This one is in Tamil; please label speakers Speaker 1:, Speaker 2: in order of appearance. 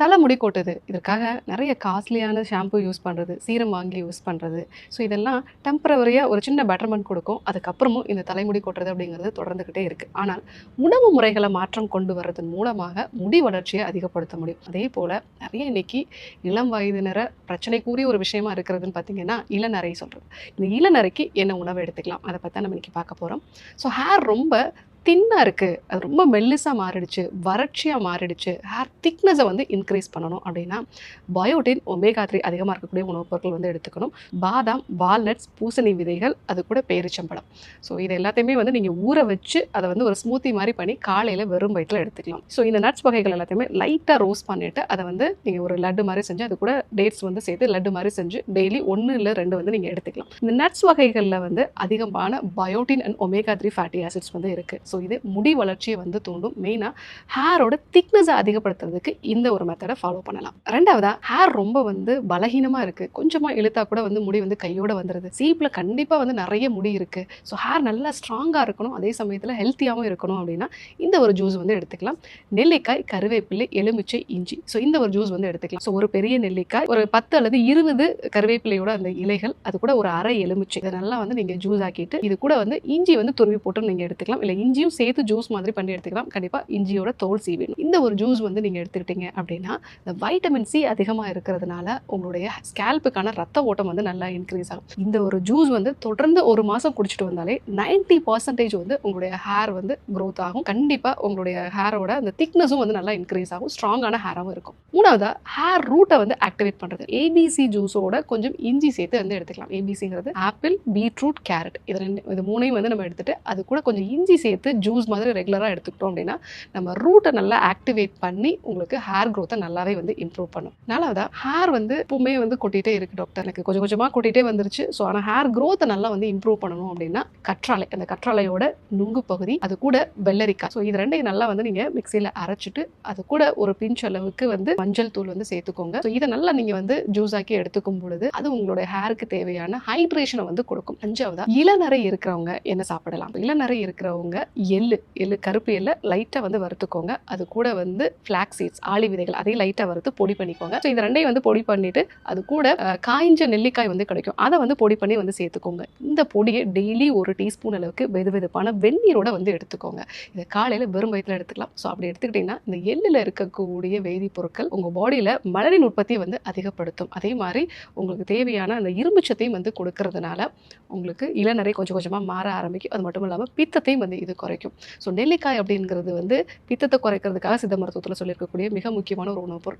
Speaker 1: தலைமுடி கொட்டுது. இதற்காக நெறைய காஸ்ட்லியான ஷாம்பு யூஸ் பண்றது, சீரம் வாங்கி யூஸ் பண்றது. ஸோ இதெல்லாம் டெம்பரவரியா ஒரு சின்ன பெட்டர்மென்ட் குடுக்கும். அதுக்கப்புறமும் இந்த தலைமுடி கொட்டுறது அப்படிங்கிறது தொடர்ந்துகிட்டே இருக்கு. ஆனால் உணவு முறைகள மாற்றம் கொண்டு வரதன் மூலமாக முடி வளர்ச்சிய அதிகப்படுத்த முடியும். அதேபோல நெறைய இன்னைக்கு இளம் வயதினர பிரச்சனைக்குரிய ஒரு விஷயமா இருக்கிறதுன்னு பார்த்தீங்கன்னா, இளநரை சொல்றது. இந்த இளநரைக்கு என்ன உணவு எடுத்துக்கலாம்? அத பத்தி தான் நம்ம இன்னைக்கு பார்க்க போறோம். ஸோ ஹேர் ரொம்ப தின்னா இருக்கு. அது ரொம்ப மெல்லிசா மாறிடுச்சு. வறட்சியா மாறிடுச்சு. ஹேர் திக்னஸ வந்து இன்கிரீஸ் பண்ணணும் அப்படின்னா, பயோட்டின், ஒமேகா 3 அதிகமா இருக்கக்கூடிய உணவுப் பொருட்கள் வந்து எடுத்துக்கணும். பாதாம், வால்நட்ஸ், பூசணி விதைகள், அது கூட பேரிச்சம்பழம். ஸோ இது எல்லாத்தையுமே வந்து நீங்க ஊற வச்சு, அத வந்து ஒரு ஸ்மூத்தி மாரி பண்ணி காலையில வெறும் வயித்துல எடுத்துக்கலாம். ஸோ இந்த நட்ஸ் வகைகள் எல்லாத்தையுமே லைட்டா ரோஸ்ட் பண்ணிட்டு, அத வந்து நீங்க ஒரு லட்டு மாரி செஞ்சு, அது கூட டேட்ஸ் வந்து சேர்த்து லட்டு மாரி செஞ்சு டெய்லி 1 இல்ல 2 வந்து நீங்க எடுத்துக்கலாம். இந்த நட்ஸ் வகைகள்ல வந்து அதிகமான biotin and omega 3 fatty acids வந்து இருக்கு. ஸோ இது முடி வளர்ச்சியை வந்து தூண்டும். மெயினா ஹேரோட திக்னஸை அதிகப்படுத்துறதுக்கு இந்த ஒரு மெத்தடை ஃபாலோ பண்ணலாம். ரெண்டாவதா ஹேர் ரொம்ப வந்து பலகீனமா இருக்கு. கொஞ்சமா இழுத்தா கூட வந்து முடி வந்து கையோட வந்துருது. சீப்ல கண்டிப்பா வந்து நிறைய முடி இருக்கு. ஸோ ஹேர் நல்லா ஸ்ட்ராங்கா இருக்கணும், அதே சமயத்தில் ஹெல்த்தியாகவும் இருக்கணும் அப்படின்னா இந்த ஒரு ஜூஸ் வந்து எடுத்துக்கலாம். நெல்லிக்காய், கருவேப்பிலை, எலுமிச்சை, இஞ்சி. ஸோ இந்த ஒரு ஜூஸ் வந்து எடுத்துக்கலாம். ஸோ ஒரு பெரிய நெல்லிக்காய், ஒரு 10 அல்லது 20 கருவேப்பிலையோட அந்த இலைகள், அது கூட ஒரு அரை எலுமிச்சை, இதை நல்லா வந்து நீங்க ஜூஸ் ஆக்கிட்டு இது கூட வந்து இஞ்சி வந்து துருவி போட்டு நீங்க எடுத்துக்கலாம். இல்லை இஞ்சியும் சேர்த்து ஜூஸ் மாதிரி பண்ணி எடுத்துக்கலாம். கண்டிப்பா இஞ்சியோட தோல் சீவிடணும். இந்த ஒரு ஜூஸ் வந்து நீங்க எடுத்துக்கிட்டீங்க அப்படின்னா இந்த வைட்டமின் சி அதிகமா இருக்கிறதுனால உங்களுடைய ஸ்கேல்புக்கான ரத்த ஓட்டம் வந்து நல்லா இன்க்ரீஸ் ஆகும். இந்த ஒரு ஜூஸ் வந்து தொடர்ந்து ஒரு மாசம் குடிச்சிட்டு வந்தாலே 90% வந்து உங்களுடைய ஹேர் வந்து growth ஆகும். கண்டிப்பா உங்களுடைய ஹேரோட அந்த திக்னஸும் வந்து நல்லா இன்க்ரீஸ் ஆகும். ஸ்ட்ராங்கான ஹேராகவும் இருக்கும். மூணாவதா ஹேர் ரூட்டை வந்து ஆக்டிவேட் பண்றது. ஏபிசி ஜூஸோட கொஞ்சம் இஞ்சி சேர்த்து வந்து எடுத்துக்கலாம். ஏபிசிங்கிறது ஆப்பிள், பீட்ரூட், கேரட். இது மூணையும் வந்து நம்ம எடுத்துட்டு அது கூட கொஞ்சம் இஞ்சி சேர்த்து ஜூஸ் மாதிரி ரெகுலராக எடுத்துக்கிட்டோம் அப்படின்னா நம்ம ரூட்டை நல்லா ஆக்டிவேட் பண்ணி உங்களுக்கு ஹேர் க்ரோத்தை நல்லாவே வந்து இம்ப்ரூவ் பண்ணும். நாலாவதா ஹேர் வந்து எப்பவுமே வந்து கொட்டிகிட்டே இருக்கு டாக்டர், எனக்கு கொஞ்சம் கொஞ்சமாக கொட்டிகிட்டே வந்துருச்சு. ஸோ ஆனால் ஹேர் க்ரோத்தை நல்லா வந்து இம்ப்ரூவ் பண்ணணும் அப்படின்னா கற்றாழை, அந்த கற்றாழையோட நுங்கு பகுதி, அது கூட வெள்ளரிக்காய். ஸோ இது ரெண்டையும் நல்லா வந்து நீங்கள் மிக்சியில் அரைச்சிட்டு அது கூட ஒரு பிஞ்ச் அளவுக்கு வந்து மஞ்சள் தூள் வந்து சேர்த்துக்கோங்க. ஸோ இதை நல்லா நீங்கள் வந்து ஜூஸ் ஆக்கி எடுத்துக்கும் பொழுது அது உங்களுடைய ஹேருக்கு தேவையான ஹைட்ரேஷனை வந்து கொடுக்கும். அஞ்சாவதா இளநரை இருக்கிறவங்க என்ன சாப்பிடலாம்? இளநரை இருக்கிறவங்க எள்ளு கருப்பு எள்ளை லைட்டாக வந்து வறுத்துக்கோங்க. அது கூட வந்து ஃபிளாக்ஸ் சீட்ஸ், ஆளி விதைகள், அதையும் லைட்டாக வறுத்து பொடி பண்ணிக்கோங்க. ஸோ இது ரெண்டையும் வந்து பொடி பண்ணிட்டு அது கூட காய்ஞ்ச நெல்லிக்காய் வந்து கிடைக்கும், அதை வந்து பொடி பண்ணி வந்து சேர்த்துக்கோங்க. இந்த பொடியை டெய்லி ஒரு டீஸ்பூன் அளவுக்கு வெதுவெதுப்பான வெந்நீரோட வந்து எடுத்துக்கோங்க. இதை காலையில் வெறும் வயிற்றுல எடுத்துக்கலாம். ஸோ அப்படி எடுத்துக்கிட்டிங்கன்னா இந்த எள்ளில் இருக்கக்கூடிய வேதிப்பொருட்கள் உங்கள் பாடியில் மலரின் உற்பத்தியை வந்து அதிகப்படுத்தும். அதே மாதிரி உங்களுக்கு தேவையான அந்த இரும்புச்சத்தையும் வந்து கொடுக்கறதுனால உங்களுக்கு இளநரை கொஞ்சம் கொஞ்சமாக மாற ஆரம்பிக்கும். அது மட்டும் இல்லாமல் பித்தத்தையும் வந்து இது குறைக்கும். ஸோ நெல்லிக்காய் அப்படிங்கிறது வந்து பித்தத்தை குறைக்கிறதுக்காக சித்த மருத்துவத்தில் சொல்லியிருக்கக்கூடிய மிக முக்கியமான ஒரு உணவுப் பொருள்.